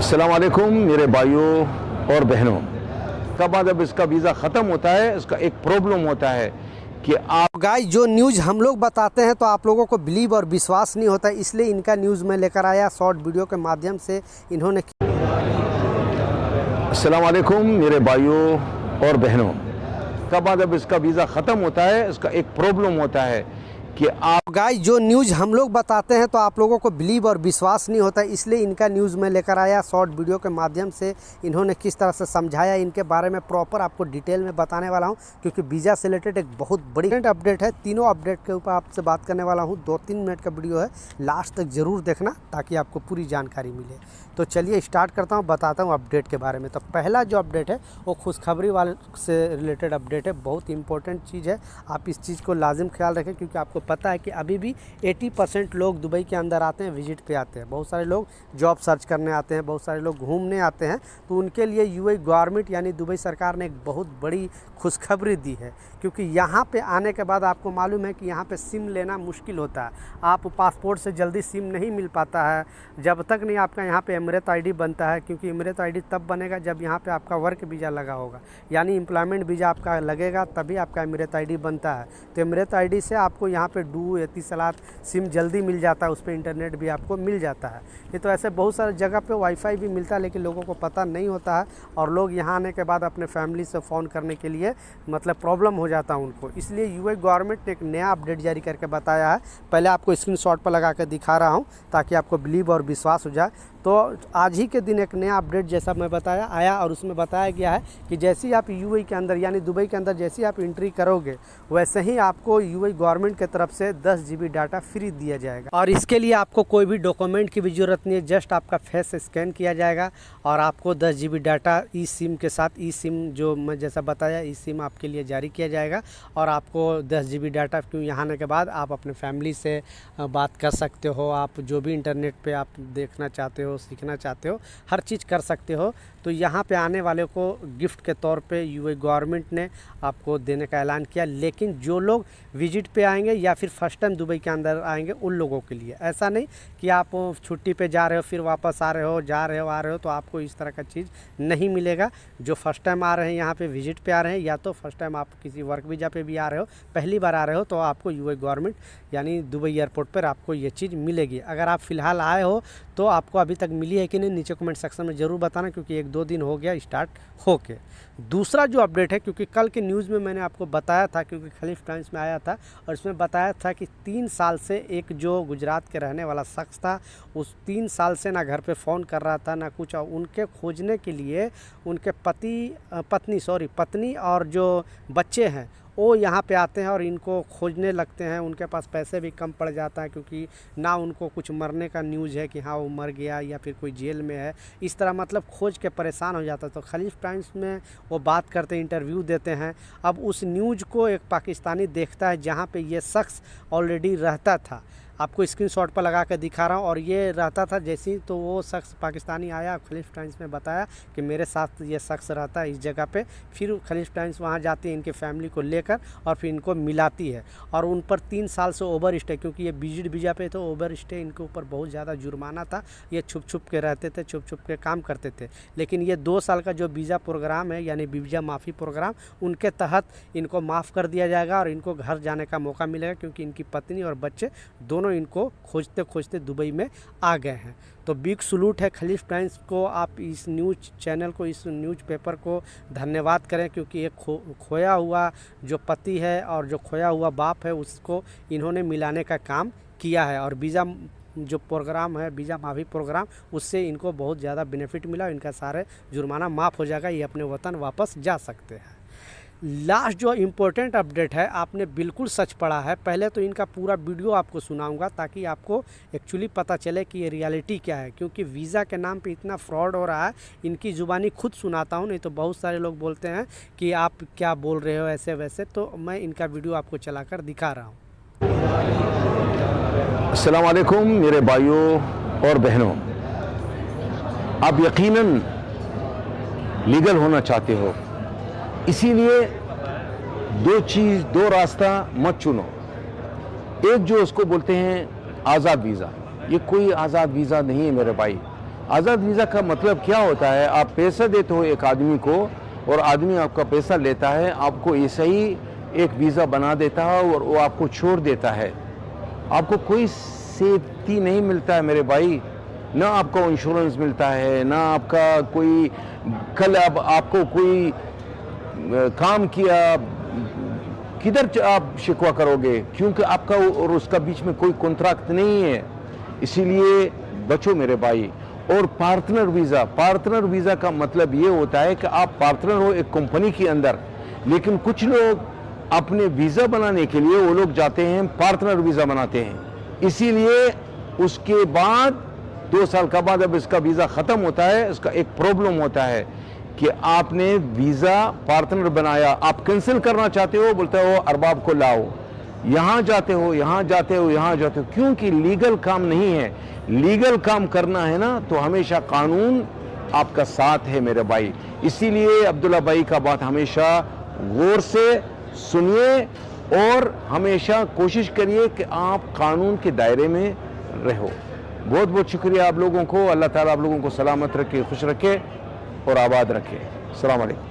अस्सलाम वालेकुम मेरे भाइयों और बहनों। कब जब इसका वीज़ा ख़त्म होता है, इसका एक प्रॉब्लम होता है कि आप गाइस जो न्यूज़ हम लोग बताते हैं तो आप लोगों को बिलीव और विश्वास नहीं होता, इसलिए इनका न्यूज़ मैं लेकर आया शॉर्ट वीडियो के माध्यम से। इन्होंने अस्सलाम वालेकुम मेरे भाइयों और बहनों। कब जब इसका वीज़ा ख़त्म होता है, इसका एक प्रॉब्लम होता है कि आप गाइस जो न्यूज़ हम लोग बताते हैं तो आप लोगों को बिलीव और विश्वास नहीं होता, इसलिए इनका न्यूज़ मैं लेकर आया शॉर्ट वीडियो के माध्यम से। इन्होंने किस तरह से समझाया इनके बारे में प्रॉपर आपको डिटेल में बताने वाला हूं, क्योंकि वीज़ा से रिलेटेड एक बहुत बड़ी अपडेट है। तीनों अपडेट के ऊपर आपसे बात करने वाला हूं। 2-3 मिनट का वीडियो है, लास्ट तक ज़रूर देखना ताकि आपको पूरी जानकारी मिले। तो चलिए स्टार्ट करता हूँ, बताता हूँ अपडेट के बारे में। तो पहला जो अपडेट है वो खुशखबरी वाले से रिलेटेड अपडेट है, बहुत इंपॉर्टेंट चीज़ है। आप इस चीज़ को लाजिम ख्याल रखें, क्योंकि आपको पता है कि अभी भी 80% लोग दुबई के अंदर आते हैं, विजिट पे आते हैं। बहुत सारे लोग जॉब सर्च करने आते हैं, बहुत सारे लोग घूमने आते हैं। तो उनके लिए यूएई गवर्नमेंट यानी दुबई सरकार ने एक बहुत बड़ी खुशखबरी दी है, क्योंकि यहाँ पे आने के बाद आपको मालूम है कि यहाँ पे सिम लेना मुश्किल होता है। आप पासपोर्ट से जल्दी सिम नहीं मिल पाता है जब तक नहीं आपका यहाँ पे इमरत आईडी बनता है, क्योंकि इमरत आईडी तब बनेगा जब यहाँ पे आपका वर्क वीज़ा लगा होगा, यानी एम्प्लॉयमेंट वीज़ा आपका लगेगा तभी आपका इमरत आईडी बनता है। तो इमरत आईडी से आपको यहाँ पे डू एतिसलात सिम जल्दी मिल जाता है, उस पर इंटरनेट भी आपको मिल जाता है। ये तो ऐसे बहुत सारे जगह पे वाईफाई भी मिलता है, लेकिन लोगों को पता नहीं होता है, और लोग यहाँ आने के बाद अपने फैमिली से फ़ोन करने के लिए मतलब प्रॉब्लम हो जाता है उनको। इसलिए यूएई गवर्नमेंट ने एक नया अपडेट जारी करके बताया है। पहले आपको स्क्रीनशॉट पर लगा कर दिखा रहा हूँ ताकि आपको बिलीव और विश्वास हो जाए। तो आज ही के दिन एक नया अपडेट जैसा मैं बताया आया, और उसमें बताया गया है कि जैसे ही आप यूएई के अंदर यानी दुबई के अंदर जैसे ही आप एंट्री करोगे, वैसे ही आपको यूएई गवर्नमेंट की तरफ से 10 GB डाटा फ्री दिया जाएगा। और इसके लिए आपको कोई भी डॉक्यूमेंट की भी ज़रूरत नहीं है, जस्ट आपका फेस स्कैन किया जाएगा और आपको 10 GB डाटा ई सिम के साथ, ई सिम जो मैं जैसा बताया ई सिम आपके लिए जारी किया जाएगा। और आपको 10 GB डाटा, क्यों यहाँ आने के बाद आप अपने फैमिली से बात कर सकते हो, आप जो भी इंटरनेट पर आप देखना चाहते हो, सीखना चाहते हो, हर चीज़ कर सकते हो। तो यहाँ पे आने वाले को गिफ्ट के तौर पे यूएई गवर्नमेंट ने आपको देने का ऐलान किया। लेकिन जो लोग विजिट पे आएंगे या फिर फर्स्ट टाइम दुबई के अंदर आएंगे, उन लोगों के लिए ऐसा नहीं कि आप छुट्टी पे जा रहे हो फिर वापस आ रहे हो, जा रहे हो आ रहे हो, तो आपको इस तरह का चीज़ नहीं मिलेगा। जो फर्स्ट टाइम आ रहे हैं यहाँ पे विजिट पे आ रहे हैं, या तो फर्स्ट टाइम आप किसी वर्क वीज़ा पे भी आ रहे हो, पहली बार आ रहे हो, तो आपको यूएई गवर्नमेंट यानी दुबई एयरपोर्ट पर आपको ये चीज़ मिलेगी। अगर आप फ़िलहाल आए हो तो आपको अभी तक मिली है कि नहीं, नीचे कमेंट सेक्शन में ज़रूर बताना, क्योंकि 1-2 दिन हो गया स्टार्ट होके। दूसरा जो अपडेट है, क्योंकि कल के न्यूज़ में मैंने आपको बताया था, क्योंकि खलीफ टाइम्स में आया था, और इसमें बताया था कि 3 साल से एक जो गुजरात के रहने वाला शख्स था, उस 3 साल से ना घर पे फ़ोन कर रहा था ना कुछ। उनके खोजने के लिए उनके पत्नी और जो बच्चे हैं वो यहाँ पे आते हैं और इनको खोजने लगते हैं। उनके पास पैसे भी कम पड़ जाता है, क्योंकि ना उनको कुछ मरने का न्यूज़ है कि हाँ वो मर गया या फिर कोई जेल में है, इस तरह मतलब खोज के परेशान हो जाता है। तो खलीफ टाइम्स में वो बात करते हैं, इंटरव्यू देते हैं। अब उस न्यूज़ को एक पाकिस्तानी देखता है जहाँ पे ये शख्स ऑलरेडी रहता था, आपको स्क्रीनशॉट पर लगा कर दिखा रहा हूँ, और ये रहता था जैसे ही। तो वो शख्स पाकिस्तानी आया, खलीफ टाइम्स में बताया कि मेरे साथ ये शख्स रहता है इस जगह पे। फिर खलीफ टाइम्स वहाँ जाती है इनके फैमिली को लेकर और फिर इनको मिलाती है, और उन पर 3 साल से ओवर स्टे, क्योंकि ये विजिट वीज़ा पे तो ओवर स्टे इनके ऊपर बहुत ज़्यादा जुर्माना था। ये छुप छुप के रहते थे, छुप छुप के काम करते थे। लेकिन ये 2 साल का जो वीज़ा प्रोग्राम है यानी वीज़ा माफ़ी प्रोग्राम, उनके तहत इनको माफ़ कर दिया जाएगा और इनको घर जाने का मौका मिलेगा, क्योंकि इनकी पत्नी और बच्चे दोनों इनको खोजते खोजते दुबई में आ गए हैं। तो बिग सलूट है खलीफ टाइम्स को। आप इस न्यूज़ चैनल को, इस न्यूज़ पेपर को धन्यवाद करें, क्योंकि एक खोया हुआ जो पति है और जो खोया हुआ बाप है, उसको इन्होंने मिलाने का काम किया है। और वीज़ा जो प्रोग्राम है, वीज़ा माफ़ी प्रोग्राम, उससे इनको बहुत ज़्यादा बेनिफिट मिला। इनका सारे जुर्माना माफ़ हो जाएगा, ये अपने वतन वापस जा सकते हैं। लास्ट जो इम्पोर्टेंट अपडेट है, आपने बिल्कुल सच पढ़ा है। पहले तो इनका पूरा वीडियो आपको सुनाऊंगा ताकि आपको एक्चुअली पता चले कि ये रियलिटी क्या है, क्योंकि वीज़ा के नाम पे इतना फ्रॉड हो रहा है। इनकी ज़ुबानी खुद सुनाता हूँ, नहीं तो बहुत सारे लोग बोलते हैं कि आप क्या बोल रहे हो ऐसे वैसे। तो मैं इनका वीडियो आपको चलाकर दिखा रहा हूँ। अस्सलाम वालेकुम मेरे भाइयों और बहनों। आप यकीनन लीगल होना चाहते हो, इसीलिए 2 रास्ता मत चुनो। एक जो उसको बोलते हैं आज़ाद वीज़ा, ये कोई आज़ाद वीज़ा नहीं है मेरे भाई। आज़ाद वीज़ा का मतलब क्या होता है? आप पैसा देते हो एक आदमी को और आदमी आपका पैसा लेता है, आपको ऐसा ही एक वीज़ा बना देता है और वो आपको छोड़ देता है। आपको कोई सेफ्टी नहीं मिलता है मेरे भाई, ना आपको इंश्योरेंस मिलता है, ना आपका कोई कल अब आपको कोई काम किया, किधर आप शिकवा करोगे? क्योंकि आपका और उसका बीच में कोई कॉन्ट्रैक्ट नहीं है। इसीलिए बचो मेरे भाई। और पार्टनर वीज़ा का मतलब ये होता है कि आप पार्टनर हो एक कंपनी के अंदर, लेकिन कुछ लोग अपने वीज़ा बनाने के लिए वो लोग जाते हैं पार्टनर वीज़ा बनाते हैं। इसीलिए उसके बाद 2 साल का बाद अब इसका वीज़ा ख़त्म होता है, इसका एक प्रॉब्लम होता है कि आपने वीज़ा पार्टनर बनाया, आप कैंसिल करना चाहते हो, बोलते हो अरबाब को लाओ, यहाँ जाते हो, क्योंकि लीगल काम नहीं है। लीगल काम करना है ना तो हमेशा कानून आपका साथ है मेरे भाई। इसीलिए अब्दुल्ला भाई का बात हमेशा गौर से सुनिए और हमेशा कोशिश करिए कि आप कानून के दायरे में रहो। बहुत बहुत शुक्रिया आप लोगों को। अल्लाह ताला आप लोगों को सलामत रखे, खुश रखे और आबाद रखे। अस्सलाम वालेकुम।